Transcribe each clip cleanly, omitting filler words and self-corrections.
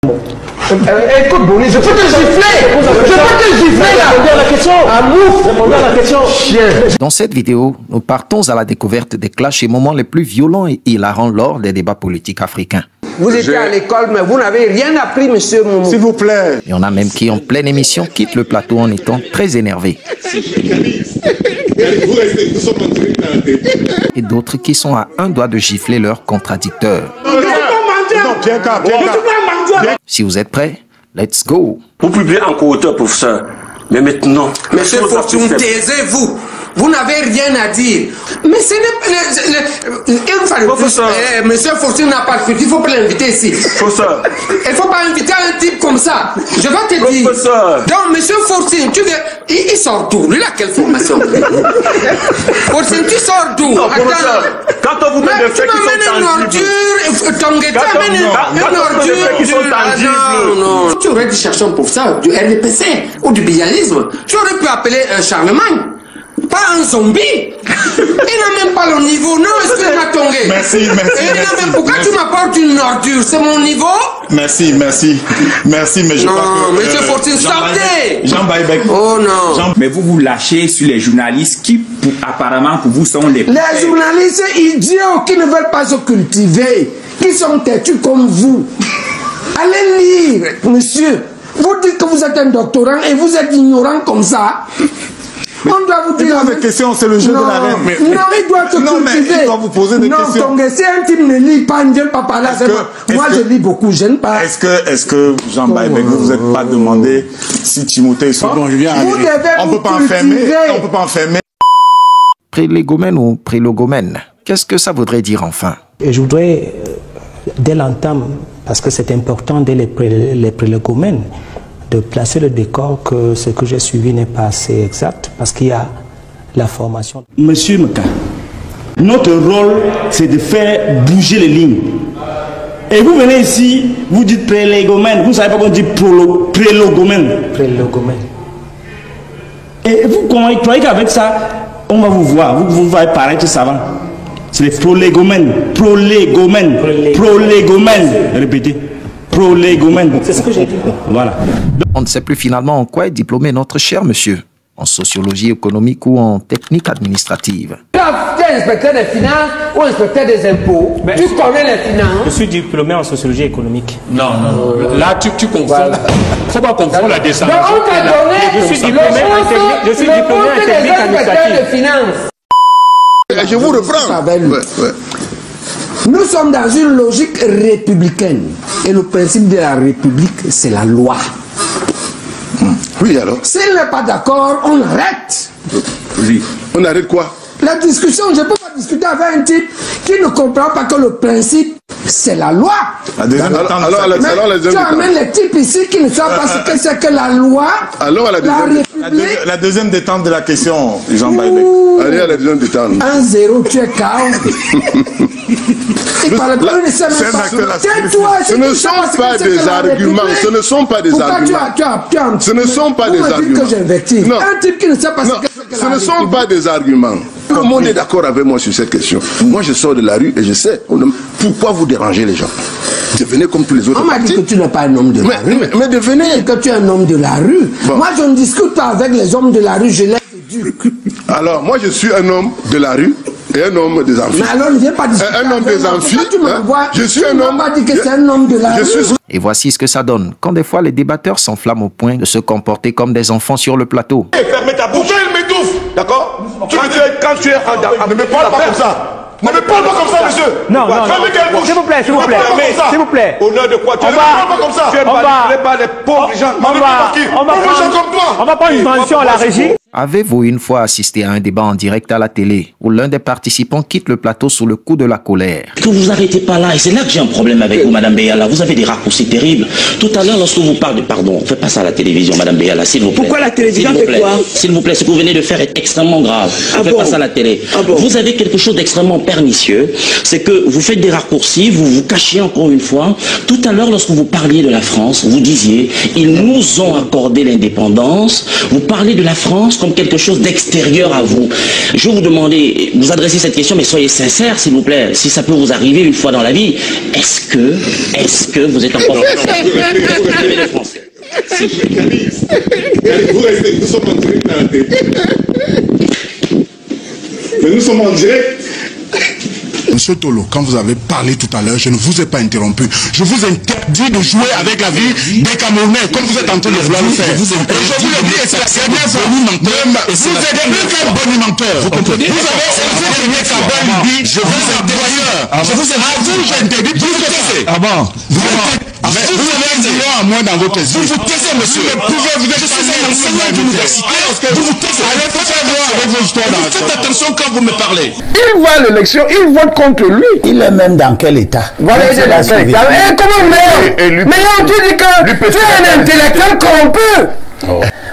Écoute, Bonnie, je peux te gifler! Je peux te gifler là! Répondez à la question! Dans cette vidéo, nous partons à la découverte des clashs et moments les plus violents et hilarants lors des débats politiques africains. Vous étiez à l'école, mais vous n'avez rien appris, monsieur Momo. S'il vous plaît. Il y en a même qui, en pleine émission, quittent le plateau en étant très énervés. Et d'autres qui sont à un doigt de gifler leur contradicteur. Si vous êtes prêts, let's go. Vous publiez encore auteur, professeur. Mais maintenant... Monsieur Fortune, taisez-vous. Vous n'avez rien à dire. Mais ce n'est pas... Monsieur Fortune n'a pas de fuite. Il ne faut pas l'inviter ici. Professeur. Il ne faut pas inviter un type comme ça. Je vais te dire. Professeur. Donc, monsieur Fortune, tu viens... Il sort d'où? Lui, il a quelle formation? Fortune, tu sors d'où? Attends. Quand on vous met des faits qui sont tangibles... Non. Tu aurais dû chercher un professeur du RDPC ou du bialisme. Tu aurais pu appeler Charlemagne. Pas un zombie. Il n'a même pas le niveau. Non, excuse-moi, Tongué. Merci. Pourquoi tu m'apportes une ordure? C'est mon niveau? Merci, mais je crois que... Non, monsieur Fortune, sortez. Jean Baïbek. Oh non. Mais vous lâchez sur les journalistes qui, apparemment, pour vous, sont les... Les journalistes idiots qui ne veulent pas se cultiver, qui sont têtus comme vous. Allez lire, monsieur. Vous dites que vous êtes un doctorant et vous êtes ignorant comme ça. On doit vous dire des questions, c'est le jeu de la reine. Non, il doit se cultiver. Mais il doit vous poser des questions. Non, si un type ne lit pas, il ne vient pas parler. Moi, je lis beaucoup, je n'aime pas. Est-ce que Jean Baïbek, vous vous êtes pas demandé si Timothée est bon, je viens on peut pas enfermer. Prélégomène ou prélogomène, qu'est-ce que ça voudrait dire enfin? Et je voudrais, dès l'entame, parce que c'est important dès les prélégomènes, de placer le décor que ce que j'ai suivi n'est pas assez exact, parce qu'il y a la formation. Monsieur Meka, notre rôle, c'est de faire bouger les lignes. Et vous venez ici, vous dites prélégomène, vous ne savez pas qu'on dit prélogomène. Prélogomène. Et vous croyez qu'avec ça, on va vous voir, vous allez paraître savant. C'est les prolégomènes. Répétez. Prolégomène. C'est ce que j'ai dit. Voilà. On ne sait plus finalement en quoi est diplômé notre cher monsieur. En sociologie économique ou en technique administrative. Tu es inspecteur des finances ou inspecteur des impôts. Tu connais les finances. Je suis diplômé en sociologie économique. Non. Là, tu confonds. Il ne faut pas confondre la descendance. Donc, on t'a donné je suis diplômé en technique administrative. Je vous reprends. Nous sommes dans une logique républicaine. Et le principe de la République, c'est la loi. Oui, alors? S'il n'est pas d'accord, on arrête. Oui. On arrête quoi? La discussion, je ne peux pas discuter avec un type qui ne comprend pas que le principe, c'est la loi. Tu amènes les types ici qui ne savent pas ce que c'est que la loi. Alors, la deuxième détente de la question, Jean Baïbek. Allez à la deuxième détente. 1-0, tu es KO. Il parle plus de ça. Ce ne sont pas des arguments. Ce ne sont pas des arguments. Ce ne sont pas des arguments. Un type qui ne sait pas ce que c'est que ce ne sont pas des arguments. Tout le monde est d'accord avec moi sur cette question. Moi, je sors de la rue et je sais pourquoi vous dérangez les gens. Devenez comme tous les autres. On m'a dit que tu n'es pas un homme de la rue. Mais devenez. Que tu es un homme de la rue. Bon. Moi, je ne discute pas avec les hommes de la rue. Je les éduque. Alors, moi, je suis un homme de la rue. Et un homme des amphis. Mais alors, ne viens pas discuter. Un homme des amphis. Je suis un homme. Tu dit que c'est un homme de la rue. Et voici ce que ça donne quand des fois les débatteurs s'enflamment au point de se comporter comme des enfants sur le plateau. Fermez ta bouche. Pourquoi il m'étouffe? D'accord? Quand tu es en... Ne me parle pas comme ça. Ne me parle pas comme ça, monsieur. Non. S'il vous plaît. S'il vous plaît. Au nom de quoi? Tu ne me parles pas comme ça. Tu n'es pas les pauvres gens. On va prendre une mention à la régie. Avez-vous une fois assisté à un débat en direct à la télé où l'un des participants quitte le plateau sous le coup de la colère? Que vous arrêtez pas là, et c'est là que j'ai un problème avec vous, Madame Beyala. Vous avez des raccourcis terribles. Tout à l'heure, lorsque vous parlez, pardon, faites pas ça à la télévision, Madame Beyala, s'il vous plaît. Pourquoi la télévision fait quoi? S'il vous plaît, ce que vous venez de faire est extrêmement grave. Faites pas ça à la télé. Vous avez quelque chose d'extrêmement pernicieux, c'est que vous faites des raccourcis, vous vous cachez encore une fois. Tout à l'heure, lorsque vous parliez de la France, vous disiez, ils nous ont accordé l'indépendance. Vous parlez de la France l'apparence comme quelque chose d'extérieur à vous. Je vais vous demander, vous adressez cette question, mais soyez sincère, s'il vous plaît. Si ça peut vous arriver une fois dans la vie, est-ce que vous êtes encore les Français? Si. Vous restez, nous sommes en direct à la télé. Mais nous sommes en direct. Monsieur Tolo, quand vous avez parlé tout à l'heure, je ne vous ai pas interrompu. Je vous interdis de jouer avec la vie des Camerounais, comme vous êtes en train de vouloir le faire. Je vous le dis, et c'est bien ça. Vous êtes un bonimenteur. Vous comprenez? Vous avez je vous ai je vous ai j'ai interdit de vous taisez. Ah bon? Vous avez un million à moins dans votre vie. Vous vous taisez, monsieur. Vous êtes un enseignant d'université. Vous vous taisez. Allez, faire voir avec vos histoires. Faites attention quand vous me parlez. Il voit l'élection, il vote contre lui. Il est même dans quel état? Voilà, il est dans quel état. Et comment Meillon, tu dis que tu es un intellectuel corrompu.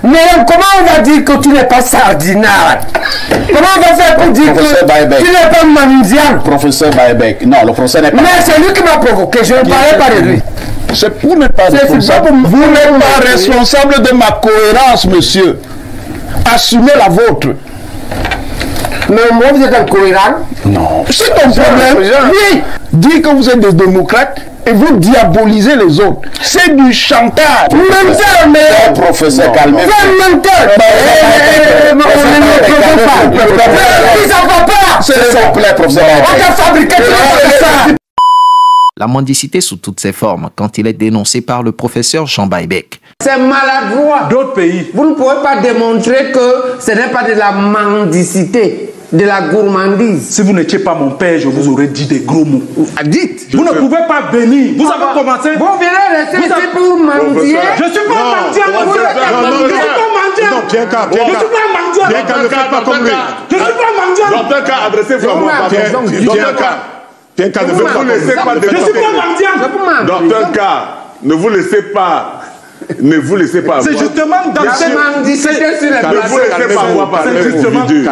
Mais comment on va dire que tu n'es pas sardinard? Comment on va faire pour dire que tu n'es pas mendiant? Professeur Baebek, non, le professeur n'est pas... Mais c'est lui qui m'a provoqué, je ne parlais pas de lui. Vous n'êtes pas responsable. Vous n'êtes pas responsable de ma cohérence, monsieur. Assumez la vôtre. Mais moi, vous êtes incohérent? Non. C'est ton problème. Oui. Dire que vous êtes des démocrates et vous diabolisez les autres. C'est du chantage. Menteur, mais... Professeur, calmez-vous. C'est menteur. On ne va pas. S'il vous plaît, professeur. On a fabriqué ça. La mendicité sous toutes ses formes quand il est dénoncé par le professeur Jean Baebek. C'est maladroit. D'autres pays. Vous ne pouvez pas démontrer que ce n'est pas de la mendicité, de la gourmandise. Si vous n'étiez pas mon père, je vous aurais dit des gros mots. Dites. Vous ne pouvez pas venir. Vous avez commencé. Vous venez rester ici pour mendier. Je ne suis pas mendiant. Je ne suis pas mendiant. Je ne suis pas mendiant. Bien qu'à ne faites pas comme lui. Je ne suis pas mendiant. Docteur K, adressez-vous à moi. Bien qu'à ne faites pas laisser pas. Je ne suis pas mendiant. Docteur K, ne vous laissez pas. Ne vous laissez pas. C'est justement dans cette mendicité sur les places. Ne vous laissez pas avoir par l'individu.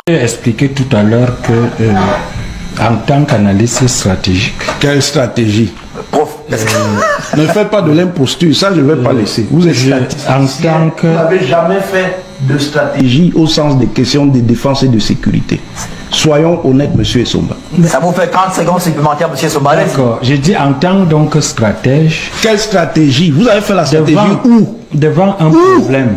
J'ai expliqué tout à l'heure que en tant qu'analyste stratégique. Quelle stratégie? Ne faites pas de l'imposture, ça je ne vais pas laisser. Vous êtes en tant que... Vous n'avez jamais fait de stratégie au sens des questions de défense et de sécurité. Soyons honnêtes, monsieur Essomba. Ça vous fait 30 secondes supplémentaires, monsieur Essomba. D'accord. J'ai dit en tant donc stratège. Quelle stratégie? Vous avez fait la stratégie où? Devant un problème.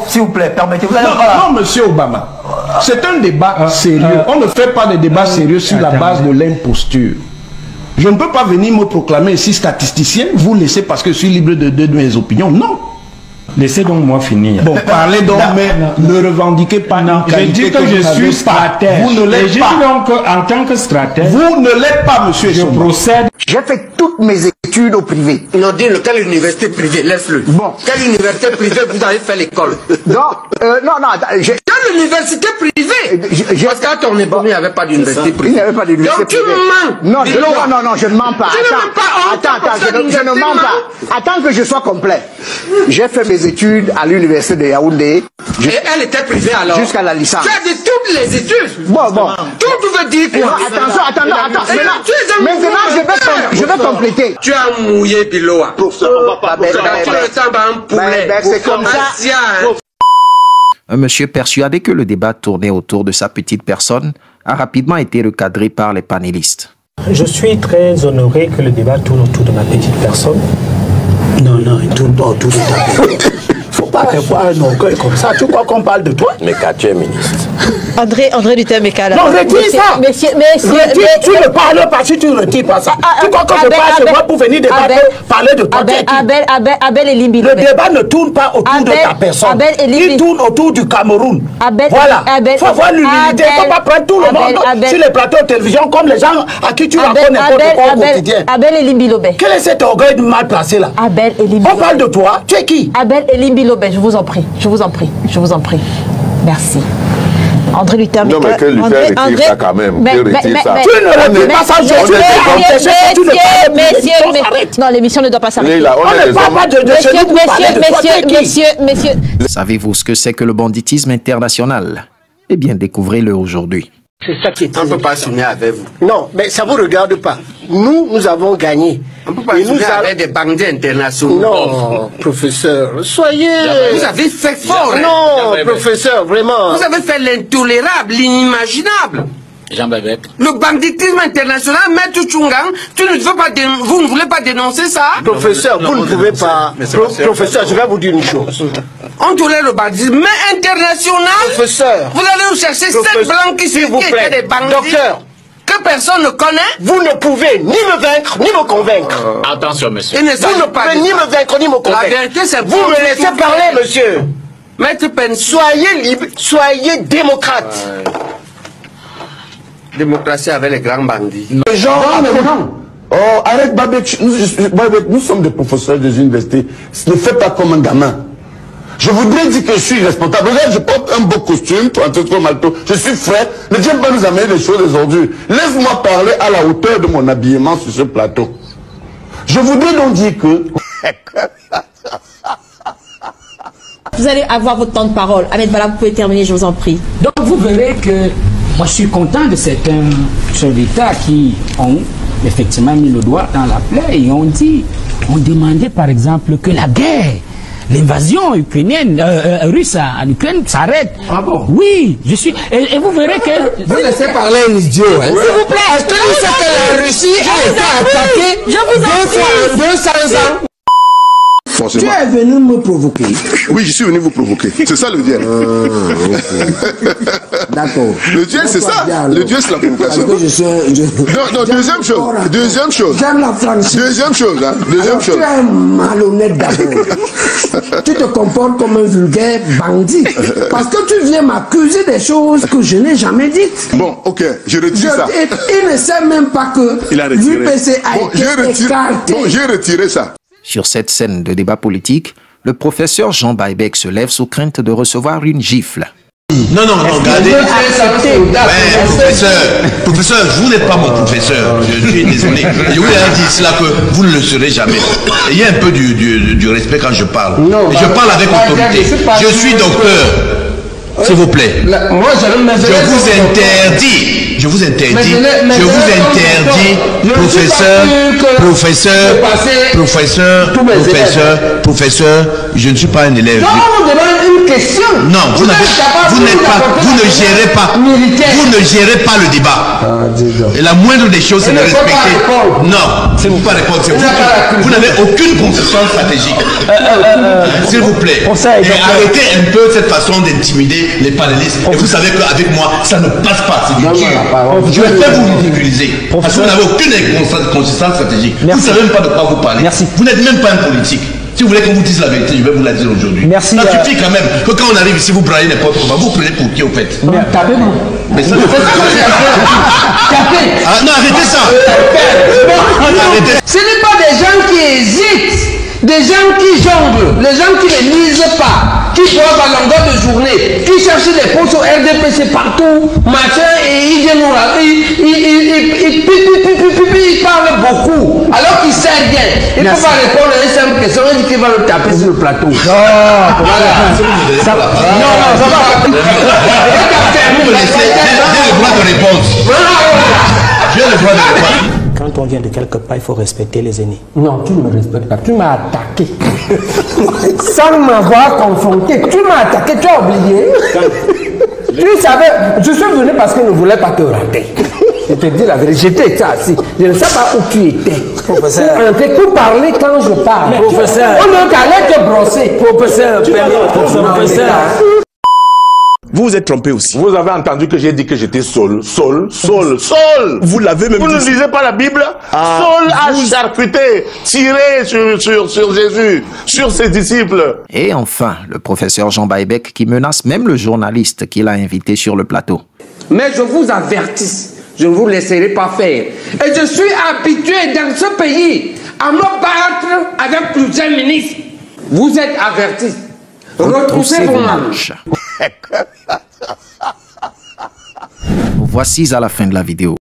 S'il vous plaît, permettez-vous. Non, monsieur Obama. C'est un débat sérieux. On ne fait pas de débat sérieux sur la base de l'imposture. Je ne peux pas venir me proclamer ici statisticien, vous laissez parce que je suis libre de mes opinions. Non. Laissez donc moi finir. Bon, parlez donc, mais ne revendiquez pas. Non, je dis que je suis stratège. Vous ne l'êtes pas. Donc, en tant que stratège, vous ne l'êtes pas, monsieur. Je procède. J'ai fait toutes mes études au privé. Non, dis-le, quelle université privée? Laisse-le. Bon. Quelle université privée vous avez fait l'école? Non, quelle université privée? Parce qu'à ton époque, il n'y avait pas d'université privée. Il n'y avait pas d'université privée. Donc tu mens. Non, je ne mens pas. Attends, je ne mens pas. Attends que je sois complet. J'ai fait mes études à l'université de Yaoundé. Et elle était privée alors? Jusqu'à la licence. Tu as dit toutes les études? Bon. Tout veut dire quoi? Attention. Maintenant, je vais compléter. Tu as mouillé Biloa. Professeur, on va pas. C'est comme ça. Un monsieur persuadé que le débat tournait autour de sa petite personne a rapidement été recadré par les panélistes. Je suis très honoré que le débat tourne autour de ma petite personne. Non, il tourne pas autour de ta personne. Faut pas avoir un orgueil comme ça. Tu crois qu'on parle de toi? Mais quand tu es ministre. André Dutem-Meka. Non, retire ça. Messieurs, tu ne parles pas si tu ne retires pas ça. Tu crois que je parle chez moi pour venir débattre, parler de toi? Abel et Limbi. Le débat ne tourne pas autour de ta personne. Il tourne autour du Cameroun. Voilà. Il faut avoir l'humilité. Il ne faut pas prendre tout le monde sur les plateaux de télévision comme les gens à qui tu racontes n'importe quoi au quotidien. Abel et Limbi Lobé. Quel est cet orgueil mal placé là? Abel et Limbi. On parle de toi. Tu es qui? Abel et Limbi Lobé. Je vous en prie. Merci. André Dutem-Meka. Non, mais que lui faire retirer ça quand même. Tu ne retires pas ça. Messieurs. Non, l'émission ne doit pas s'arrêter. Savez-vous ce que c'est que le banditisme international? Eh bien, découvrez-le aujourd'hui. C'est ça qui est. On ne peut pas signer avec vous. Non, mais ça ne vous regarde pas. Nous avons gagné. On ne peut pas signer avec des bandits internationaux. Non, professeur, soyez... Vous avez fait fort. Non, professeur, vraiment. Vous avez fait l'intolérable, l'inimaginable. Jean Bébek. Le banditisme international, Maître Tchungang, vous ne voulez pas dénoncer ça? Professeur, vous ne pouvez pas... Professeur, je vais vous dire une chose. On tolère le banditisme, mais international. Professeur. Vous allez nous chercher 7 blancs qui sont des bandits. Docteur. Que personne ne connaît. Vous ne pouvez ni me vaincre, ni me convaincre. Attention, monsieur. Vous ne pouvez ni me vaincre, ni me convaincre. La vérité, c'est vous me laissez parler, monsieur. Maître Pen. Soyez libre, soyez démocrate. Démocratie avec les grands bandits. Les gens, non. Oh, arrête Babek, nous sommes des professeurs des universités. Ne fais pas comme un gamin. Je voudrais dire que je suis responsable. Regarde, je porte un beau costume, un trop malto. Je suis frais. Ne viens pas nous amener des choses aujourd'hui. Laisse-moi parler à la hauteur de mon habillement sur ce plateau. Je voudrais donc dire que... Vous allez avoir votre temps de parole. Ahmed Bala, vous pouvez terminer, je vous en prie. Donc vous verrez que moi je suis content de certains chefs d'État qui ont effectivement mis le doigt dans la plaie et ont demandé par exemple que la guerre, l'invasion ukrainienne, russe en Ukraine s'arrête. Ah bon? Oui, je suis... Et vous verrez que... Vous laissez parler un idiot, hein? S'il vous plaît. Est-ce que vous savez que la Russie a été attaquée 200 ans? Forcément. Tu es venu me provoquer. Oui, je suis venu vous provoquer. C'est ça le duel. D'accord. Le duel, c'est ça. Le duel, c'est la provocation. Parce que je suis... Non, deuxième chose. Deuxième chose. J'aime la franchise. Deuxième chose. Hein. Deuxième chose. Tu es un malhonnête d'abord. Tu te comportes comme un vulgaire bandit. Parce que tu viens m'accuser des choses que je n'ai jamais dites. Bon, ok, je retire ça. Il ne sait même pas que l'UPC a été écarté. Bon, j'ai retiré ça. Sur cette scène de débat politique, le professeur Jean Baïbek se lève sous crainte de recevoir une gifle. Non, regardez. Professeur, vous n'êtes pas mon professeur. Je suis désolé. Je vous ai dit cela que vous ne le serez jamais. Il y a un peu du respect quand je parle. Et je parle avec autorité. Je suis docteur. S'il vous plaît. Je vous interdis, professeur, je ne suis pas un élève. Non, on vous demande une question. Non, vous ne gérez pas le débat. Et la moindre des choses, c'est de respecter. Non, c'est vous pas répondre. Vous n'avez aucune consistance stratégique. S'il vous plaît. Et arrêtez un peu cette façon d'intimider les panélistes. Et vous savez qu'avec moi, ça ne passe pas. Je vais faire vous ridiculiser. Parce que vous n'avez aucune consistance stratégique. Vous ne savez même pas de quoi vous parlez. Vous n'êtes même pas un politique. Si vous voulez qu'on vous dise la vérité, je vais vous la dire aujourd'hui. Ça suffit quand même que quand on arrive ici, vous braillez n'importe comment. Vous prenez pour qui au fait? Mais ça ne fait pas. Non, arrêtez ça. Ce n'est pas des gens qui hésitent, des gens qui jonglent, les gens qui ne lisent pas, qui boivent à longueur de journée, qui cherchent des postes au RDPC partout, machin, et ils viennent nous ils parlent beaucoup, alors qu'ils savent bien. Il ne faut pas répondre à une simple question, il dit qu'il va le taper sur le plateau. Non, ça va. J'ai le droit de réponse. J'ai le droit de réponse. Quand on vient de quelque part, il faut respecter les aînés. Non, tu ne me respectes pas. Tu m'as attaqué. Sans m'avoir confronté. Tu m'as attaqué, tu as oublié. Tu savais, je suis venu parce que je ne voulais pas te rater. Je te dis la vérité, j'étais assis. Je ne sais pas où tu étais. Professeur. Pour parler quand je parle. Professeur. On est allé te brosser. Professeur. Vous vous êtes trompé aussi. Vous avez entendu que j'ai dit que j'étais Saul. Vous l'avez même dit. Vous ne lisez pas la Bible. Saul a charcuté, tiré sur Jésus, sur ses disciples. Et enfin, le professeur Jean Baïbek qui menace même le journaliste qu'il a invité sur le plateau. Mais je vous avertis, je ne vous laisserai pas faire. Et je suis habitué dans ce pays à me battre avec plusieurs ministres. Vous êtes avertis. Retroussez vos manches. Voici à la fin de la vidéo.